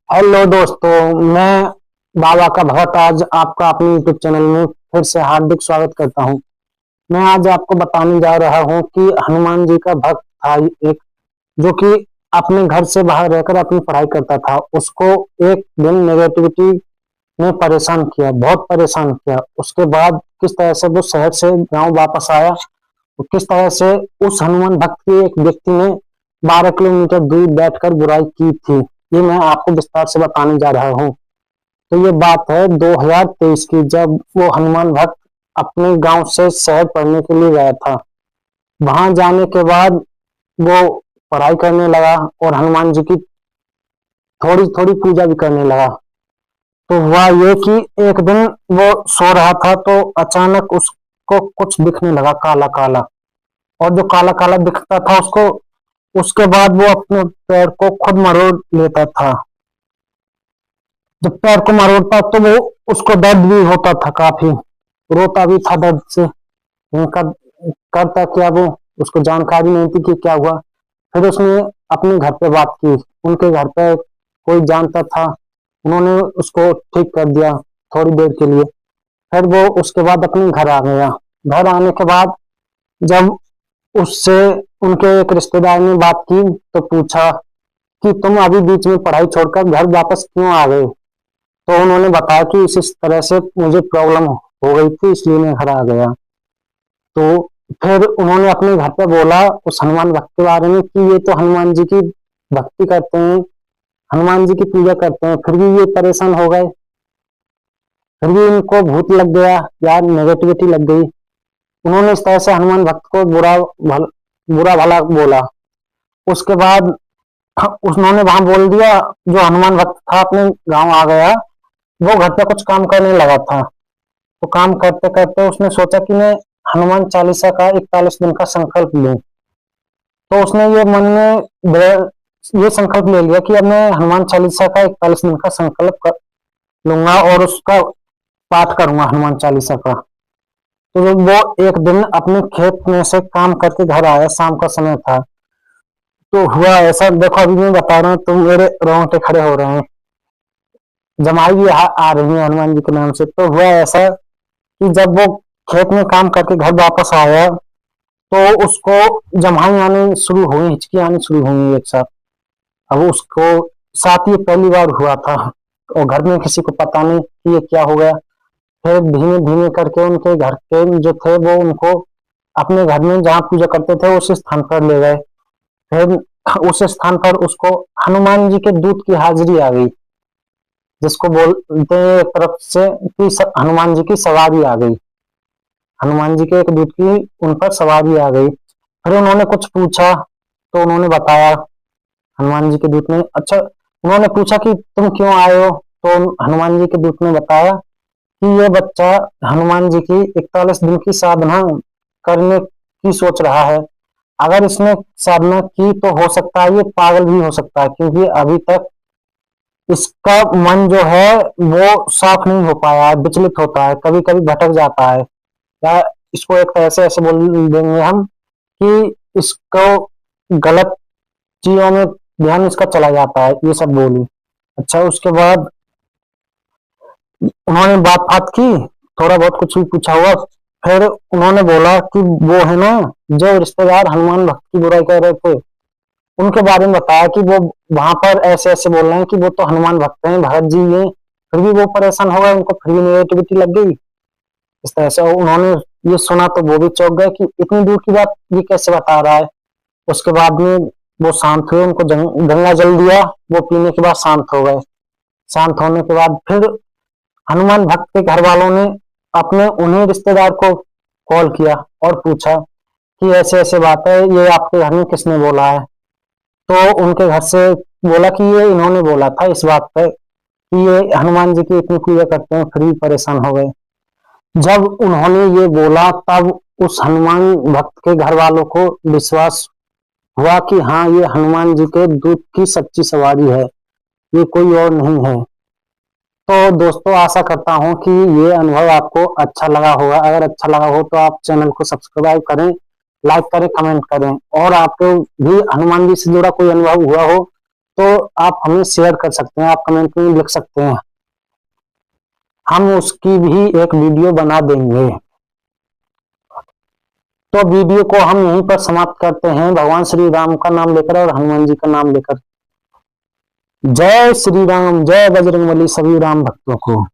Hello दोस्तों, मैं बाबा का भगत आज आपका अपने यूट्यूब चैनल में फिर से हार्दिक स्वागत करता हूं। मैं आज आपको बताने जा रहा हूं कि हनुमान जी का भक्त था एक, जो कि अपने घर से बाहर रहकर अपनी पढ़ाई करता था। उसको एक दिन नेगेटिविटी ने परेशान किया, बहुत परेशान किया। उसके बाद किस तरह से वो शहर से गांव वापस आया और किस तरह से उस हनुमान भक्त के एक व्यक्ति ने 12 किलोमीटर दूर बैठकर बुराई की थी, ये मैं आपको विस्तार से बताने जा रहा हूँ। तो ये बात है 2023 की, जब वो हनुमान भक्त अपने गांव से शहर पढ़ने के लिए गया था। वहां जाने के बाद वो पढ़ाई करने लगा और हनुमान जी की थोड़ी थोड़ी पूजा भी करने लगा। तो हुआ ये कि एक दिन वो सो रहा था तो अचानक उसको कुछ दिखने लगा, काला काला। और जो काला काला दिखता था उसको, उसके बाद वो अपने पैर को खुद मरोड़ लेता था। जब पैर को मरोड़ता तो वो उसको दर्द भी होता था, काफी रोता भी था दर्द से। उनका करता क्या वो, उसको जानकारी नहीं थी कि क्या हुआ। फिर उसने अपने घर पे बात की, उनके घर पे कोई जानता था, उन्होंने उसको ठीक कर दिया थोड़ी देर के लिए। फिर वो उसके बाद अपने घर आ गया। घर आने के बाद जब उससे उनके एक रिश्तेदार ने बात की तो पूछा कि तुम अभी बीच में पढ़ाई छोड़कर घर वापस क्यों आ गए। तो उन्होंने बताया कि इस तरह से मुझे प्रॉब्लम हो गई थी, इसलिए मैं घर आ गया। तो फिर उन्होंने अपने घर पे बोला उस हनुमान भक्त के बारे में कि ये तो हनुमान जी की भक्ति करते हैं, हनुमान जी की पूजा करते हैं, फिर भी ये परेशान हो गए, फिर भी इनको भूत लग गया या नेगेटिविटी लग गई। उन्होंने इस तरह से हनुमान भक्त को बुरा भला बोला। उसके बाद उन्होंने वहां बोल दिया, जो हनुमान भक्त था अपने गांव आ गया। वो घर पे कुछ काम करने लगा था, तो काम करते करते उसने सोचा कि मैं हनुमान चालीसा का 41 दिन का संकल्प लूं। तो उसने ये मन में ये संकल्प ले लिया कि अब मैं हनुमान चालीसा का 41 दिन का संकल्प लूंगा और उसका पाठ करूंगा हनुमान चालीसा का। तो जब वो एक दिन अपने खेत में से काम करके घर आया, शाम का समय था, तो हुआ ऐसा, देखो अभी मैं बता रहा हूँ तो मेरे रोंगटे खड़े हो रहे हैं, जमाई भी आ रही है हनुमान जी के नाम से। तो हुआ ऐसा कि जब वो खेत में काम करके घर वापस आया तो उसको जमाई आने शुरू हुई, हिचकी आनी शुरू हुई एक साथ। अब उसको साथ ही पहली बार हुआ था और घर में किसी को पता नहीं कि ये क्या हो गया। फिर धीमे धीमे करके उनके घर के जो थे वो उनको अपने घर में जहाँ पूजा करते थे उस स्थान पर ले गए। फिर उस स्थान पर उसको हनुमान जी के दूत की हाजिरी आ गई, जिसको बोलते हैं एक तरफ से कि हनुमान जी की सवारी आ गई। हनुमान जी के एक दूत की उन पर सवारी आ गई। फिर उन्होंने कुछ पूछा तो उन्होंने बताया, हनुमान जी के दूत ने, अच्छा, उन्होंने पूछा कि तुम क्यों आए हो। तो हनुमान जी के दूत ने बताया कि ये बच्चा हनुमान जी की 41 दिन की साधना करने की सोच रहा है। अगर इसने साधना की तो हो सकता है ये पागल भी हो सकता है, क्योंकि अभी तक इसका मन जो है वो साफ नहीं हो पाया है, विचलित होता है, कभी कभी भटक जाता है। या इसको एक तरह से ऐसे बोल देंगे हम कि इसको गलत चीजों में ध्यान इसका चला जाता है, ये सब बोली। अच्छा, उसके बाद उन्होंने बात बात की, थोड़ा बहुत कुछ भी पूछा हुआ। फिर उन्होंने बोला कि वो है ना, जो रिश्तेदार हनुमान भक्त की बुराई कर रहे थे, उनके बारे में बताया कि वो वहां पर ऐसे ऐसे बोल रहे हैं कि वो तो हनुमान भक्त हैं, भरत जी हैं। फिर भी वो परेशान हो गए, उनको फिर भी नेगेटिविटी लग गई। इस तरह से उन्होंने ये सुना तो वो भी चौंक गए कि इतनी दूर की बात ये कैसे बता रहा है। उसके बाद में वो शांत हुए, उनको गंगा जल दिया, वो पीने के बाद शांत हो गए। शांत होने के बाद फिर हनुमान भक्त के घर वालों ने अपने उन्हीं रिश्तेदार को कॉल किया और पूछा कि ऐसे ऐसे बात है, ये आपके घर में किसने बोला है। तो उनके घर से बोला कि ये इन्होंने बोला था इस बात पे कि ये हनुमान जी की इतनी पूजा करते हैं, फिर भी परेशान हो गए। जब उन्होंने ये बोला तब उस हनुमान भक्त के घर वालों को विश्वास हुआ कि हाँ, ये हनुमान जी के दूत की सच्ची सवारी है, ये कोई और नहीं है। तो दोस्तों, आशा करता हूँ कि ये अनुभव आपको अच्छा लगा होगा। अगर अच्छा लगा हो तो आप चैनल को सब्सक्राइब करें, लाइक करें, कमेंट करें। और आपको भी हनुमान जी से जुड़ा कोई अनुभव हुआ हो तो आप हमें शेयर कर सकते हैं, आप कमेंट में लिख सकते हैं, हम उसकी भी एक वीडियो बना देंगे। तो वीडियो को हम यहीं पर समाप्त करते हैं, भगवान श्री राम का नाम लेकर और हनुमान जी का नाम लेकर। जय श्री राम, जय बजरंगबली सभी राम भक्तों को।